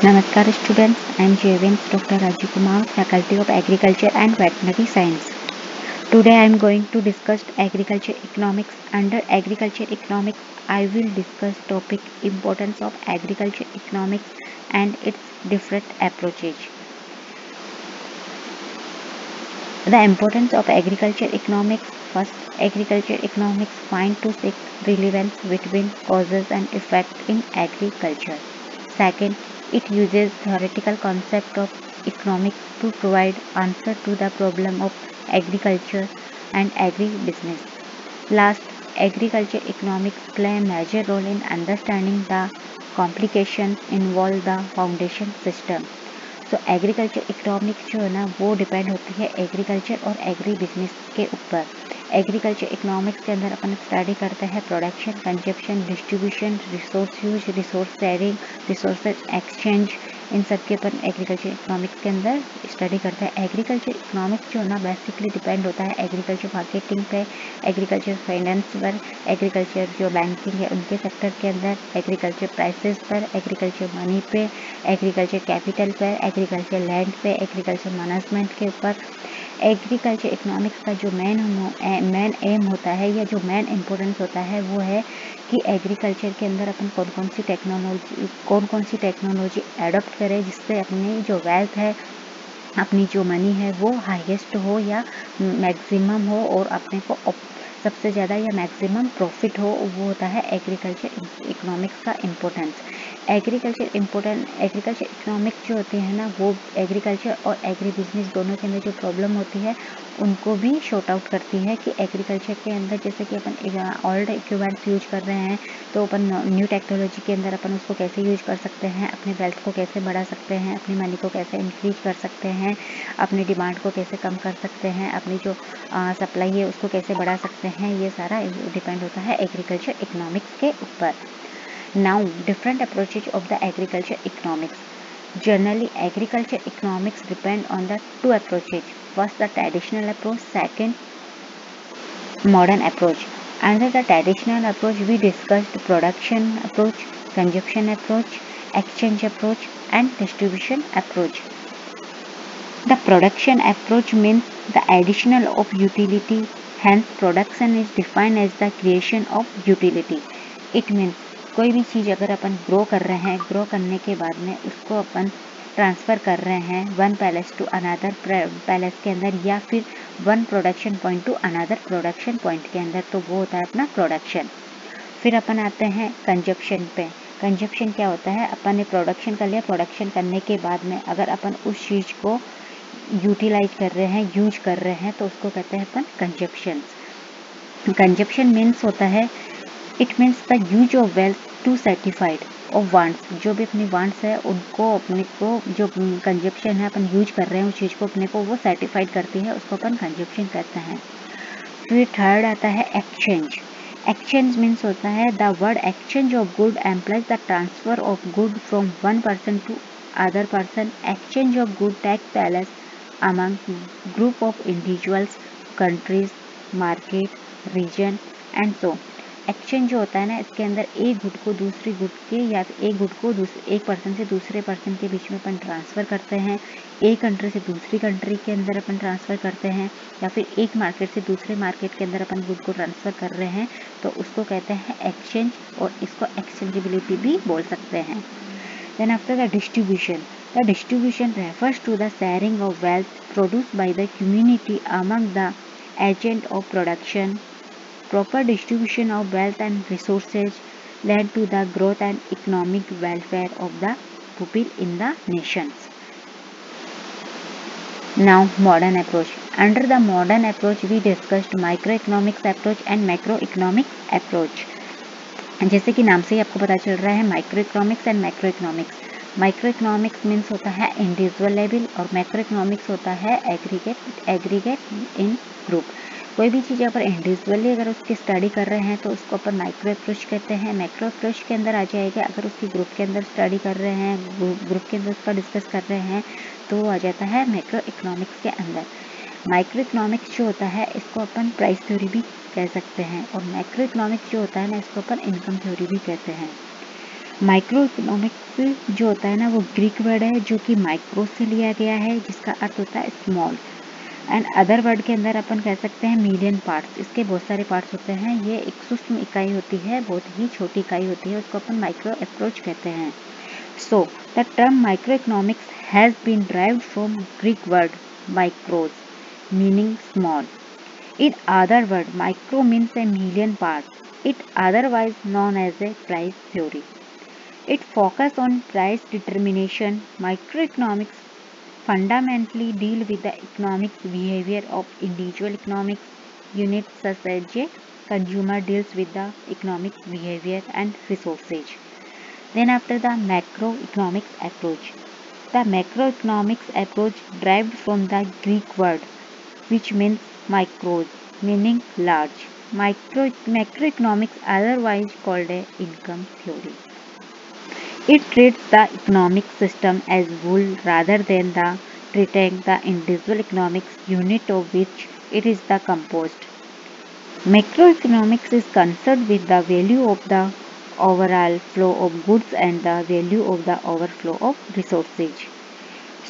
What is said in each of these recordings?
Namaskar students, I am Dr. Raju Kumawat, Faculty of Agriculture and Veterinary Science. Today I am going to discuss agriculture economics. Under agriculture economics, I will discuss topic importance of agriculture economics and its different approaches. The importance of agriculture economics. First, agriculture economics find to seek relevance between causes and effects in agriculture. Second, it uses theoretical concept of economics to provide answer to the problem of agriculture and agribusiness. Last, agriculture economics play a major role in understanding the complications involved the foundation system. तो agriculture economics जो है ना वो depend होती है agriculture और agri business के ऊपर। एग्रीकल्चर इकोनॉमिक्स के अंदर अपन स्टडी करते हैं production, consumption, distribution, resource use, resource sharing, resource exchange, इन सब के अपन एग्रीकल्चर इकोनॉमिक्स के अंदर स्टडी करते हैं। एग्रीकल्चर इकोनॉमिक्स जो है ना बेसिकली डिपेंड होता है एग्रीकल्चर मार्केटिंग पे, एग्रीकल्चर फाइनेंस पर, एग्रीकल्चर जो बैंकिंग है उनके सेक्टर के अंदर, एग्रीकल्चर प्राइसेस पर, एग्रीकल्चर मनी पे, एग्रीकल्चर कैपिटल पर, एग्रीकल्चर लैंड पे, एग्रीकल्चर मैनेजमेंट के ऊपर। एग्रीकल्चर इकोनॉमिक्स का जो मेन एम होता है या जो मेन इम्पोर्टेंस होता है वो है कि एग्रीकल्चर के अंदर अपन कौन कौन सी टेक्नोलॉजी एडॉप्ट करें जिससे अपनी जो वेल्थ है, अपनी जो मनी है वो हाईएस्ट हो या मैक्सिमम हो और अपने को सबसे ज़्यादा या मैक्सिमम प्रॉफिट हो, वो होता है एग्रीकल्चर इकोनॉमिक्स का इम्पोर्टेंस। एग्रीकल्चर इकोनॉमिक्स जो होती है ना वो एग्रीकल्चर और एग्री बिजनेस दोनों के अंदर जो प्रॉब्लम होती है उनको भी शॉर्ट आउट करती है कि एग्रीकल्चर के अंदर जैसे कि अपन ओल्ड इक्विपमेंट्स यूज कर रहे हैं तो अपन न्यू टेक्नोलॉजी के अंदर अपन उसको कैसे यूज कर सकते हैं, अपनी वेल्थ को कैसे बढ़ा सकते हैं, अपनी मनी को कैसे इंक्रीज कर सकते हैं, अपनी डिमांड को कैसे कम कर सकते हैं, अपनी जो सप्लाई है उसको कैसे बढ़ा सकते हैं, ये सारा डिपेंड होता है एग्रीकल्चर इकोनॉमिक्स के ऊपर। Now, different approaches of the agriculture economics. Generally, agriculture economics depend on the two approaches. First, the traditional approach. Second, modern approach. Under the traditional approach, we discussed production approach, consumption approach, exchange approach, and distribution approach. The production approach means the addition of utility. Hence, production is defined as the creation of utility. It means कोई भी चीज़ अगर अपन grow कर रहे हैं, grow करने के बाद में उसको अपन ट्रांसफ़र कर रहे हैं one palace to another palace के अंदर या फिर one production point to another production point के अंदर, तो वो होता है अपना प्रोडक्शन। फिर अपन आते हैं कंजप्शन पे। कंजप्शन क्या होता है, अपन ने प्रोडक्शन कर लिया, प्रोडक्शन करने के बाद में अगर अपन उस चीज़ को यूटिलाइज कर रहे हैं, यूज कर रहे हैं, तो उसको कहते हैं अपन कंजप्शन। कंजप्शन मीन्स होता है it means the use of wealth to satisfied of wants. जो भी अपनी वांट्स है उनको अपने को जो कंजप्शन है अपन यूज कर रहे हैं उस चीज़ को अपने को वो सेटिफाइड करती है, उसको अपन कंजप्शन कहते हैं। फिर थर्ड आता है एक्सचेंज। एक्सचेंज मीन्स होता है the word exchange of good employs the transfer of good from one person to other person. Exchange of good take place among group of individuals, countries, market, region and so. Exchange जो होता है ना इसके अंदर एक good को दूसरी good के या एक गुड को एक पर्सन से दूसरे पर्सन के बीच में अपन ट्रांसफ़र करते हैं, एक कंट्री से दूसरी कंट्री के अंदर अपन ट्रांसफ़र करते हैं या फिर एक मार्केट से दूसरे मार्केट के अंदर अपन गुड को ट्रांसफ़र कर रहे हैं, तो उसको कहते हैं एक्सचेंज और इसको एक्सचेंजेबिलिटी भी बोल सकते हैं। Then after the distribution refers to the sharing of wealth produced by the community among the agent of production. Proper distribution of wealth and resources led to the growth and economic welfare of the people in the nations. Now, modern approach. Under the modern approach, we discussed microeconomics approach and macroeconomics approach. जैसे कि नाम से ही आपको पता चल रहा है microeconomics and macroeconomics. Microeconomics means होता है इंडिविजुअल लेवल और मैक्रोइकोनॉमिक्स होता है एग्रीगेट इन ग्रुप। कोई भी चीज़ अगर इंडिविजुअली अगर उसकी स्टडी कर रहे हैं तो उसको अपन माइक्रो अप्रोच कहते हैं। मैक्रो अप्रोच के अंदर आ जाएगा अगर उसकी ग्रुप के अंदर स्टडी कर रहे हैं, ग्रुप के अंदर उसका डिस्कस कर रहे हैं तो वो आ जाता है मैक्रो इकोनॉमिक्स के अंदर। माइक्रो इकोनॉमिक्स जो होता है इसको अपन प्राइस थ्योरी भी कह सकते हैं और मैक्रो इकोनॉमिक्स जो होता है ना इसको अपन इनकम थ्योरी भी कहते हैं। माइक्रो इकोनॉमिक्स जो होता है ना वो ग्रीक वर्ड है जो कि माइक्रो से लिया गया है, जिसका अर्थ होता है स्मॉल। एंड अदर वर्ड के अंदर अपन कह सकते हैं मिलियन पार्ट्स। इसके बहुत सारे पार्ट्स होते हैं। ये एक सूक्ष्म इकाई होती है, बहुत ही छोटी इकाई होती है, उसको अपन माइक्रो अप्रोच कहते हैं। So, the term microeconomics has been derived from Greek word micros, meaning small. In other words, micro means a million parts. It otherwise known as a price theory. It focuses on price determination. Microeconomics fundamentally deal with the economic behavior of individual economic units such as a consumer deals with the economic behavior and resources. Then after the macroeconomics approach. The macroeconomics approach derived from the Greek word which means micros, meaning large. Macroeconomics otherwise called a income theory. It treats the economic system as whole rather than the treating the individual economic unit of which it is the composed. Macroeconomics is concerned with the value of the overall flow of goods and the value of the overflow of resources.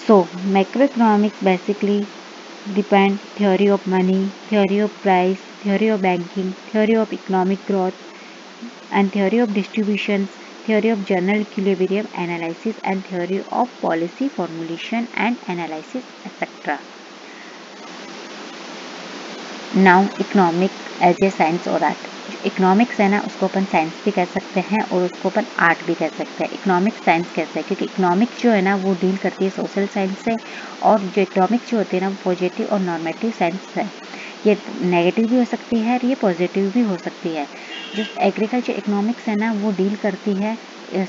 So, macroeconomics basically depend theory of money, theory of price, theory of banking, theory of economic growth, and theory of distributions, theory of general equilibrium analysis, and theory of policy formulation and analysis, etc. Now, economic as a science और art. Economics है ना उसको अपन science भी कह सकते हैं और उसको अपन आर्ट भी कह सकते हैं। इकोनॉमिक्स साइंस कैसे है, क्योंकि इकोनॉमिक्स जो है ना वो डील करती है सोशल साइंस से, और जो इकोनॉमिक्स जो होती है ना वो पॉजिटिव और नॉर्मेटिव साइंस है। ये नेगेटिव भी हो सकती है और ये पॉजिटिव भी हो सकती है। जो एग्रीकल्चर इकोनॉमिक्स है ना वो डील करती है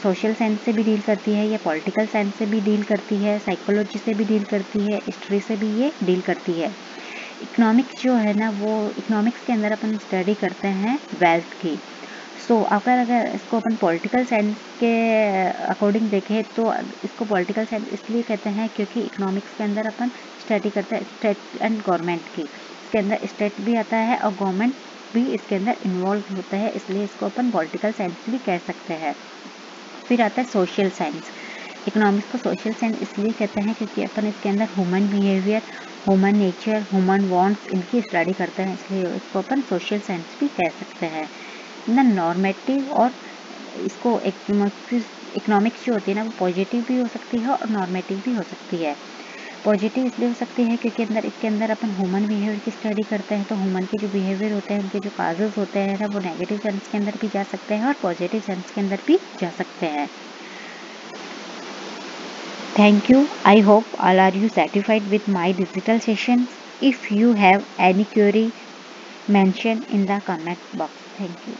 सोशल साइंस से भी डील करती है, या पॉलिटिकल साइंस से भी डील करती है, साइकोलॉजी से भी डील करती है, हिस्ट्री से भी ये डील करती है। इकोनॉमिक्स जो है ना वो इकोनॉमिक्स के अंदर अपन स्टडी करते हैं वेल्थ की। अगर इसको अपन पॉलिटिकल साइंस के अकॉर्डिंग देखें तो इसको पॉलिटिकल साइंस इसलिए कहते हैं क्योंकि इकोनॉमिक्स के अंदर अपन स्टडी करते हैं स्टेट एंड गवर्नमेंट की। इसके अंदर स्टेट भी आता है और गवर्नमेंट भी इसके अंदर इन्वॉल्व होता है, इसलिए इसको अपन पॉलिटिकल साइंस भी कह सकते हैं। फिर आता है सोशल साइंस। इकोनॉमिक्स को सोशल साइंस इसलिए कहते हैं क्योंकि अपन इसके अंदर human behaviour, human nature, human wants इनकी स्टडी करते हैं, इसलिए इसको अपन सोशल साइंस भी कह सकते हैं। ना नॉर्मेटिव और इसको इकोनॉमिक्स जो होती है ना वो पॉजिटिव भी हो सकती है और नॉर्मेटिव भी हो सकती है। पॉजिटिव इसलिए हो सकती है क्योंकि इसके अंदर अपन ह्यूमन बिहेवियर की स्टडी करते हैं, तो ह्यूमन के जो बिहेवियर होते हैं उनके जो काजेज होते हैं ना वो नेगेटिव सेंस के अंदर भी जा सकते हैं और पॉजिटिव सेंस के अंदर भी जा सकते हैं। Thank you. I hope all are you satisfied with my digital sessions. If you have any query, mention in the comment box. Thank you.